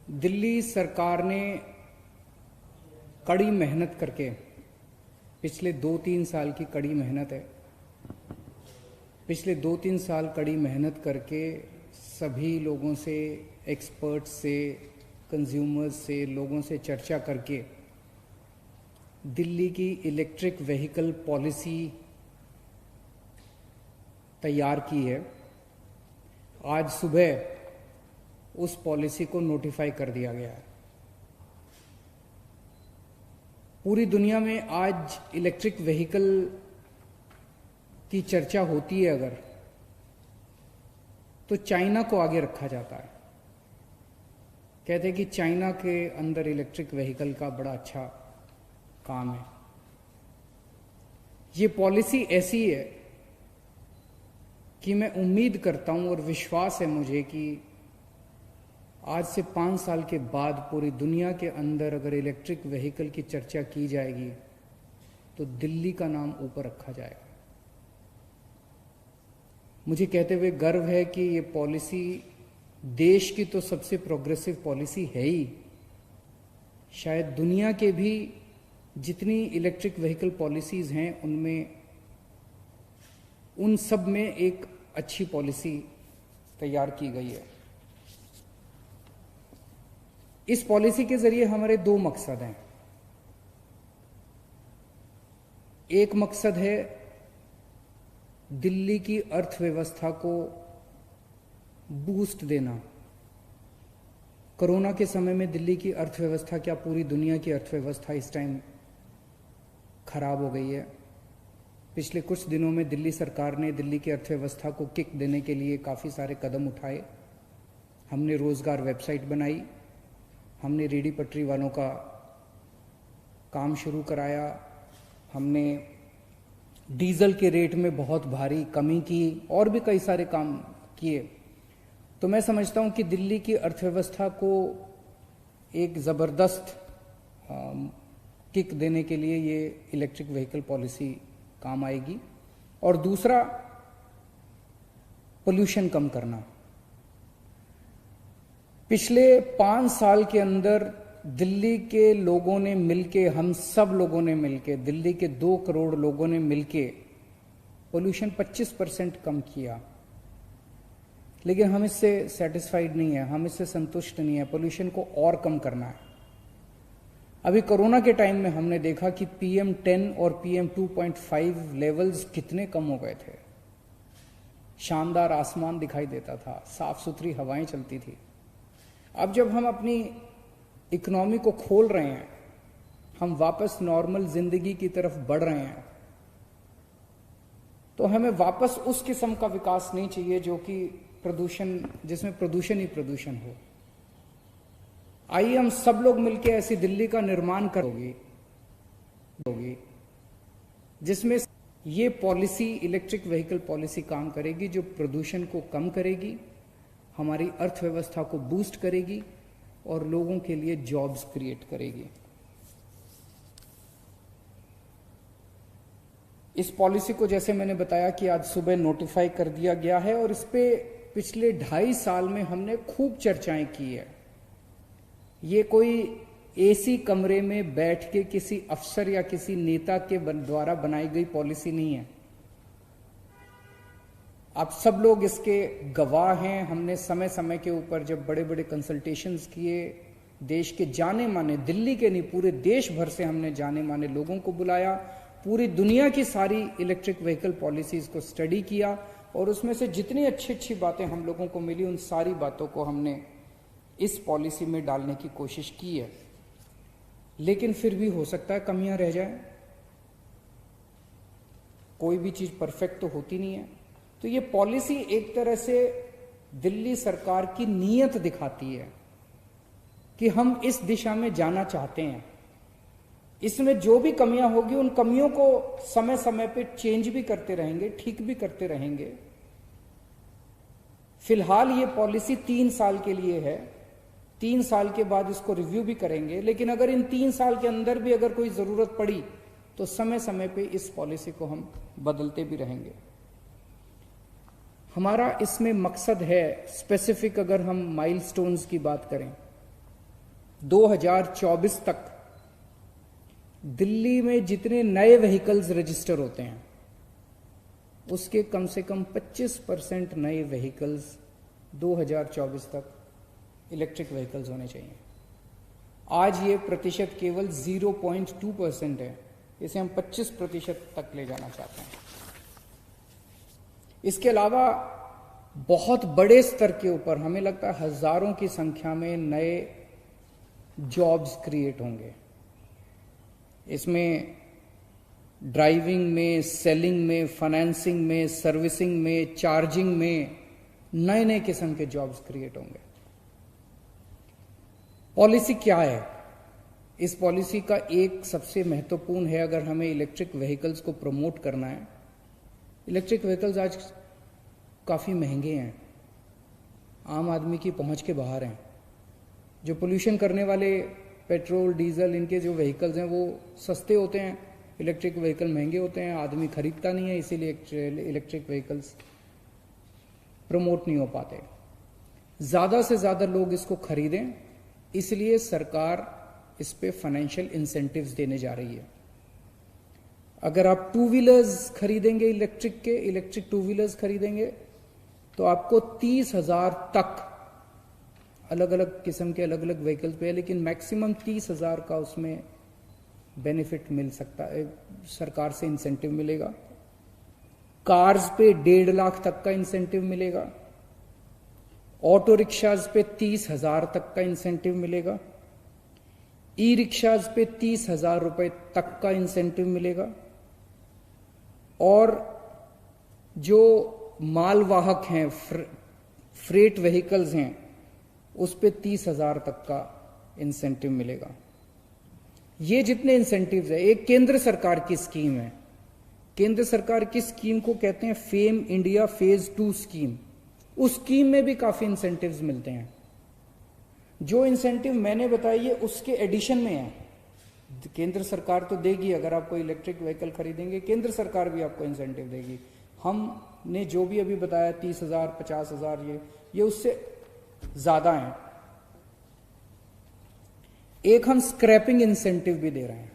दिल्ली सरकार ने कड़ी मेहनत करके पिछले 2-3 साल की कड़ी मेहनत है। पिछले 2-3 साल कड़ी मेहनत करके सभी लोगों से, एक्सपर्ट्स से, कंज्यूमर्स से, लोगों से चर्चा करके दिल्ली की इलेक्ट्रिक व्हीकल पॉलिसी तैयार की है। आज सुबह उस पॉलिसी को नोटिफाई कर दिया गया है। पूरी दुनिया में आज इलेक्ट्रिक व्हीकल की चर्चा होती है अगर, तो चाइना को आगे रखा जाता है। कहते हैं कि चाइना के अंदर इलेक्ट्रिक व्हीकल का बड़ा अच्छा काम है। ये पॉलिसी ऐसी है कि मैं उम्मीद करता हूं और विश्वास है मुझे कि आज से 5 साल के बाद पूरी दुनिया के अंदर अगर इलेक्ट्रिक व्हीकल की चर्चा की जाएगी तो दिल्ली का नाम ऊपर रखा जाएगा। मुझे कहते हुए गर्व है कि ये पॉलिसी देश की तो सबसे प्रोग्रेसिव पॉलिसी है ही, शायद दुनिया के भी जितनी इलेक्ट्रिक व्हीकल पॉलिसीज हैं उनमें, उन सब में एक अच्छी पॉलिसी तैयार की गई है। इस पॉलिसी के जरिए हमारे 2 मकसद हैं। एक मकसद है दिल्ली की अर्थव्यवस्था को बूस्ट देना। कोरोना के समय में दिल्ली की अर्थव्यवस्था, क्या पूरी दुनिया की अर्थव्यवस्था इस टाइम खराब हो गई है। पिछले कुछ दिनों में दिल्ली सरकार ने दिल्ली की अर्थव्यवस्था को किक देने के लिए काफ़ी सारे कदम उठाए। हमने रोजगार वेबसाइट बनाई, हमने रेडी पटरी वालों का काम शुरू कराया, हमने डीजल के रेट में बहुत भारी कमी की और भी कई सारे काम किए। तो मैं समझता हूं कि दिल्ली की अर्थव्यवस्था को एक ज़बरदस्त किक देने के लिए ये इलेक्ट्रिक व्हीकल पॉलिसी काम आएगी। और दूसरा, पोल्यूशन कम करना। पिछले 5 साल के अंदर दिल्ली के लोगों ने मिलके, हम सब लोगों ने मिलके, दिल्ली के 2 करोड़ लोगों ने मिलके पोल्यूशन 25% कम किया। लेकिन हम इससे सेटिस्फाइड नहीं है, हम इससे संतुष्ट नहीं है। पोल्यूशन को और कम करना है। अभी कोरोना के टाइम में हमने देखा कि PM10 और PM2.5 लेवल्स कितने कम हो गए थे। शानदार आसमान दिखाई देता था, साफ सुथरी हवाएं चलती थी। अब जब हम अपनी इकोनॉमी को खोल रहे हैं, हम वापस नॉर्मल जिंदगी की तरफ बढ़ रहे हैं, तो हमें वापस उस किस्म का विकास नहीं चाहिए जो कि प्रदूषण, जिसमें प्रदूषण ही प्रदूषण हो। आइए हम सब लोग मिलकर ऐसी दिल्ली का निर्माण करोगे जिसमें ये पॉलिसी, इलेक्ट्रिक व्हीकल पॉलिसी काम करेगी, जो प्रदूषण को कम करेगी, हमारी अर्थव्यवस्था को बूस्ट करेगी और लोगों के लिए जॉब्स क्रिएट करेगी। इस पॉलिसी को, जैसे मैंने बताया, कि आज सुबह नोटिफाई कर दिया गया है और इस पे पिछले 2.5 साल में हमने खूब चर्चाएं की है। ये कोई एसी कमरे में बैठ के किसी अफसर या किसी नेता के द्वारा बनाई गई पॉलिसी नहीं है। आप सब लोग इसके गवाह हैं। हमने समय समय के ऊपर जब बड़े बड़े कंसल्टेशंस किए, देश के जाने माने, दिल्ली के नहीं पूरे देश भर से हमने जाने माने लोगों को बुलाया, पूरी दुनिया की सारी इलेक्ट्रिक व्हीकल पॉलिसीज को स्टडी किया और उसमें से जितनी अच्छी अच्छी बातें हम लोगों को मिली, उन सारी बातों को हमने इस पॉलिसी में डालने की कोशिश की है। लेकिन फिर भी हो सकता है कमियां रह जाएं। कोई भी चीज परफेक्ट तो होती नहीं है। तो ये पॉलिसी एक तरह से दिल्ली सरकार की नीयत दिखाती है कि हम इस दिशा में जाना चाहते हैं। इसमें जो भी कमियां होगी, उन कमियों को समय समय पे चेंज भी करते रहेंगे, ठीक भी करते रहेंगे। फिलहाल ये पॉलिसी 3 साल के लिए है। 3 साल के बाद इसको रिव्यू भी करेंगे। लेकिन अगर इन 3 साल के अंदर भी अगर कोई जरूरत पड़ी तो समय समय पे इस पॉलिसी को हम बदलते भी रहेंगे। हमारा इसमें मकसद है स्पेसिफिक, अगर हम माइलस्टोन्स की बात करें 2024 तक दिल्ली में जितने नए व्हीकल्स रजिस्टर होते हैं उसके कम से कम 25% नए व्हीकल्स 2024 तक इलेक्ट्रिक व्हीकल्स होने चाहिए। आज ये प्रतिशत केवल 0.2% है, इसे हम 25% तक ले जाना चाहते हैं। इसके अलावा बहुत बड़े स्तर के ऊपर हमें लगता है हजारों की संख्या में नए जॉब्स क्रिएट होंगे। इसमें ड्राइविंग में, सेलिंग में, फाइनेंसिंग में, सर्विसिंग में, चार्जिंग में नए नए किस्म के जॉब्स क्रिएट होंगे। पॉलिसी क्या है? इस पॉलिसी का एक सबसे महत्वपूर्ण है, अगर हमें इलेक्ट्रिक व्हीकल्स को प्रमोट करना है। इलेक्ट्रिक व्हीकल्स आज काफी महंगे हैं, आम आदमी की पहुंच के बाहर हैं। जो पोल्यूशन करने वाले पेट्रोल, डीजल, इनके जो व्हीकल्स हैं वो सस्ते होते हैं, इलेक्ट्रिक व्हीकल महंगे होते हैं, आदमी खरीदता नहीं है, इसीलिए इलेक्ट्रिक व्हीकल्स प्रमोट नहीं हो पाते। ज्यादा से ज्यादा लोग इसको खरीदें, इसलिए सरकार इस पे फाइनेंशियल इंसेंटिव्स देने जा रही है। अगर आप टू व्हीलर्स खरीदेंगे, इलेक्ट्रिक टू व्हीलर्स खरीदेंगे तो आपको 30,000 तक, अलग अलग किस्म के अलग अलग व्हीकल्स पे है, लेकिन मैक्सिमम 30,000 का उसमें बेनिफिट मिल सकता है, सरकार से इंसेंटिव मिलेगा। कार्स पे 1.5 लाख तक का इंसेंटिव मिलेगा। ऑटो रिक्शाज पे 30,000 तक का इंसेंटिव मिलेगा। ई रिक्शाज पे 30,000 रुपए तक का इंसेंटिव मिलेगा। और जो मालवाहक हैं, फ्रेट व्हीकल्स हैं, उस पे 30,000 तक का इंसेंटिव मिलेगा। ये जितने इंसेंटिव्स है, एक केंद्र सरकार की स्कीम है। केंद्र सरकार की स्कीम को कहते हैं फेम इंडिया फेज 2 स्कीम। उस स्कीम में भी काफी इंसेंटिव्स मिलते हैं। जो इंसेंटिव मैंने बताई है उसके एडिशन में है। केंद्र सरकार तो देगी, अगर आप कोई इलेक्ट्रिक व्हीकल खरीदेंगे केंद्र सरकार भी आपको इंसेंटिव देगी। हमने जो भी अभी बताया 30,000, 50,000, ये उससे ज्यादा है। एक हम स्क्रैपिंग इंसेंटिव भी दे रहे हैं।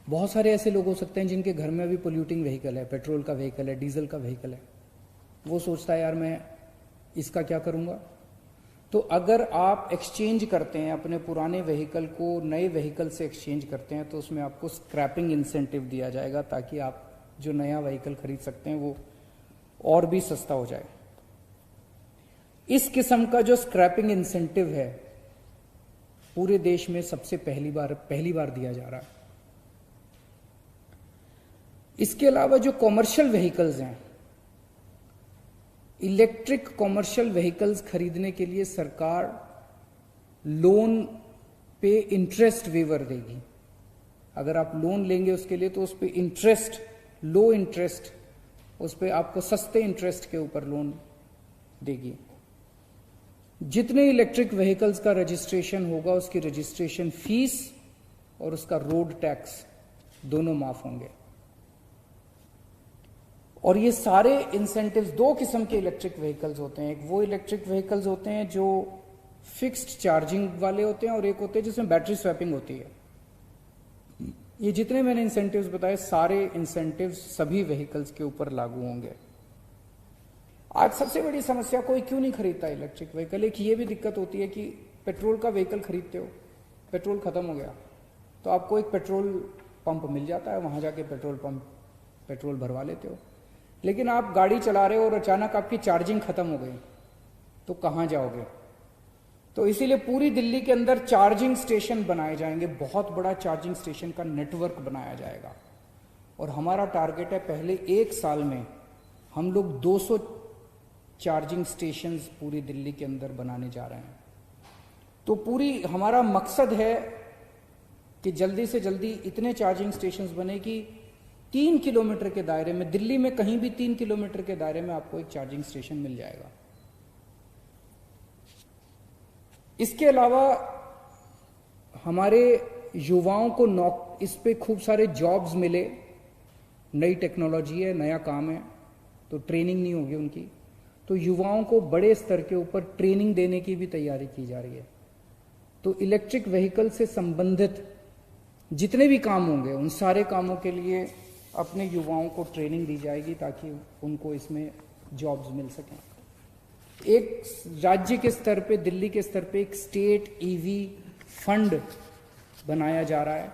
बहुत सारे ऐसे लोग हो सकते हैं जिनके घर में अभी पोल्यूटिंग व्हीकल है, पेट्रोल का व्हीकल है, डीजल का व्हीकल है। वो सोचता है यार मैं इसका क्या करूंगा। तो अगर आप एक्सचेंज करते हैं अपने पुराने व्हीकल को नए व्हीकल से एक्सचेंज करते हैं तो उसमें आपको स्क्रैपिंग इंसेंटिव दिया जाएगा, ताकि आप जो नया व्हीकल खरीद सकते हैं वो और भी सस्ता हो जाए। इस किस्म का जो स्क्रैपिंग इंसेंटिव है पूरे देश में सबसे पहली बार दिया जा रहा है। इसके अलावा जो कॉमर्शियल व्हीकल्स हैं, इलेक्ट्रिक कॉमर्शियल व्हीकल्स खरीदने के लिए सरकार लोन पे इंटरेस्ट वेवर देगी। अगर आप लोन लेंगे उसके लिए तो उस पे इंटरेस्ट, लो इंटरेस्ट, उस पे आपको सस्ते इंटरेस्ट के ऊपर लोन देगी। जितने इलेक्ट्रिक व्हीकल्स का रजिस्ट्रेशन होगा उसकी रजिस्ट्रेशन फीस और उसका रोड टैक्स दोनों माफ होंगे। और ये सारे इंसेंटिव्स, दो किस्म के इलेक्ट्रिक व्हीकल्स होते हैं। एक वो इलेक्ट्रिक व्हीकल्स होते हैं जो फिक्स्ड चार्जिंग वाले होते हैं और एक होते हैं जिसमें बैटरी स्वैपिंग होती है। ये जितने मैंने इंसेंटिव्स बताए सारे इंसेंटिव्स सभी व्हीकल्स के ऊपर लागू होंगे। आज सबसे बड़ी समस्या कोई क्यों नहीं खरीदता इलेक्ट्रिक व्हीकल। एक ये भी दिक्कत होती है कि पेट्रोल का व्हीकल खरीदते हो, पेट्रोल खत्म हो गया तो आपको एक पेट्रोल पंप मिल जाता है, वहां जाके पेट्रोल भरवा लेते हो। लेकिन आप गाड़ी चला रहे हो और अचानक आपकी चार्जिंग खत्म हो गई तो कहां जाओगे। तो इसीलिए पूरी दिल्ली के अंदर चार्जिंग स्टेशन बनाए जाएंगे, बहुत बड़ा चार्जिंग स्टेशन का नेटवर्क बनाया जाएगा। और हमारा टारगेट है पहले 1 साल में हम लोग 200 चार्जिंग स्टेशंस पूरी दिल्ली के अंदर बनाने जा रहे हैं। तो पूरी हमारा मकसद है कि जल्दी से जल्दी इतने चार्जिंग स्टेशंस बने कि 3 किलोमीटर के दायरे में, दिल्ली में कहीं भी 3 किलोमीटर के दायरे में आपको एक चार्जिंग स्टेशन मिल जाएगा। इसके अलावा हमारे युवाओं को इस पे खूब सारे जॉब्स मिले। नई टेक्नोलॉजी है, नया काम है, तो ट्रेनिंग नहीं होगी उनकी। तो युवाओं को बड़े स्तर के ऊपर ट्रेनिंग देने की भी तैयारी की जा रही है। तो इलेक्ट्रिक व्हीकल से संबंधित जितने भी काम होंगे उन सारे कामों के लिए अपने युवाओं को ट्रेनिंग दी जाएगी ताकि उनको इसमें जॉब्स मिल सकें। एक राज्य के स्तर पे, दिल्ली के स्तर पे एक स्टेट ईवी फंड बनाया जा रहा है,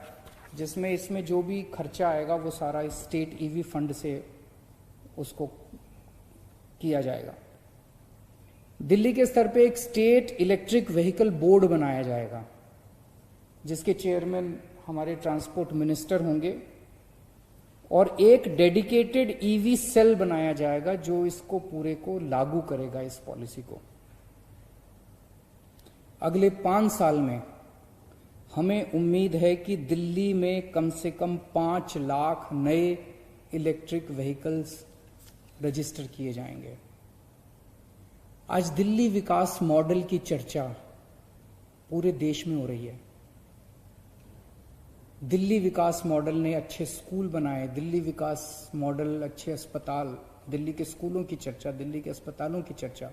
जिसमें इसमें जो भी खर्चा आएगा वो सारा इस स्टेट ईवी फंड से उसको किया जाएगा। दिल्ली के स्तर पे एक स्टेट इलेक्ट्रिक व्हीकल बोर्ड बनाया जाएगा, जिसके चेयरमैन हमारे ट्रांसपोर्ट मिनिस्टर होंगे, और एक डेडिकेटेड ईवी सेल बनाया जाएगा जो इसको पूरे को लागू करेगा, इस पॉलिसी को। अगले 5 साल में हमें उम्मीद है कि दिल्ली में कम से कम 5 लाख नए इलेक्ट्रिक व्हीकल्स रजिस्टर किए जाएंगे। आज दिल्ली विकास मॉडल की चर्चा पूरे देश में हो रही है। दिल्ली विकास मॉडल ने अच्छे स्कूल बनाए, दिल्ली विकास मॉडल अच्छे अस्पताल, दिल्ली के स्कूलों की चर्चा, दिल्ली के अस्पतालों की चर्चा,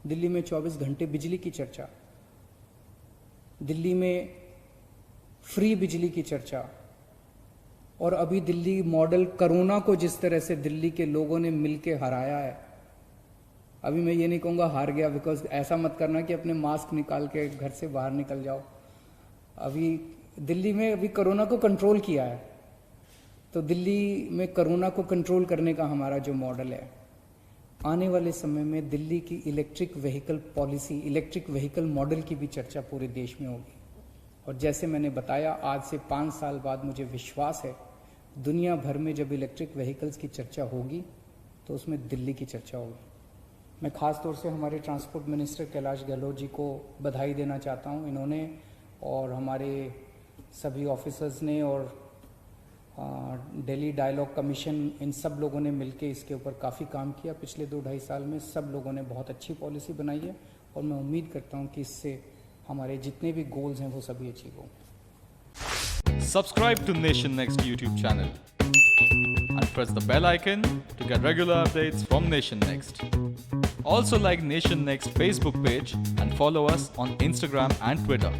दिल्ली में 24 घंटे बिजली की चर्चा, दिल्ली में फ्री बिजली की चर्चा, और अभी दिल्ली मॉडल कोरोना को जिस तरह से दिल्ली के लोगों ने मिलके हराया है। अभी मैं ये नहीं कहूँगा हार गया, बिकॉज ऐसा मत करना कि अपने मास्क निकाल के घर से बाहर निकल जाओ। अभी दिल्ली में अभी कोरोना को कंट्रोल किया है, तो दिल्ली में कोरोना को कंट्रोल करने का हमारा जो मॉडल है, आने वाले समय में दिल्ली की electric vehicle policy, electric vehicle model की भी चर्चा पूरे देश में होगी। और जैसे मैंने बताया, आज से 5 साल बाद मुझे विश्वास है दुनिया भर में जब इलेक्ट्रिक व्हीकल्स की चर्चा होगी तो उसमें दिल्ली की चर्चा होगी। मैं खास तौर से हमारे ट्रांसपोर्ट मिनिस्टर कैलाश गहलोत जी को बधाई देना चाहता हूं। इन्होंने और हमारे सभी ऑफिसर्स ने और दिल्ली डायलॉग कमीशन, इन सब लोगों ने मिलकर इसके ऊपर काफ़ी काम किया पिछले 2-2.5 साल में। सब लोगों ने बहुत अच्छी पॉलिसी बनाई है और मैं उम्मीद करता हूं कि इससे हमारे जितने भी गोल्स हैं वो सभी अचीव होंगे। Subscribe to Nation Next YouTube channel and press the bell icon to get regular updates from Nation Next. Also like Nation Next Facebook page and follow us on Instagram and Twitter.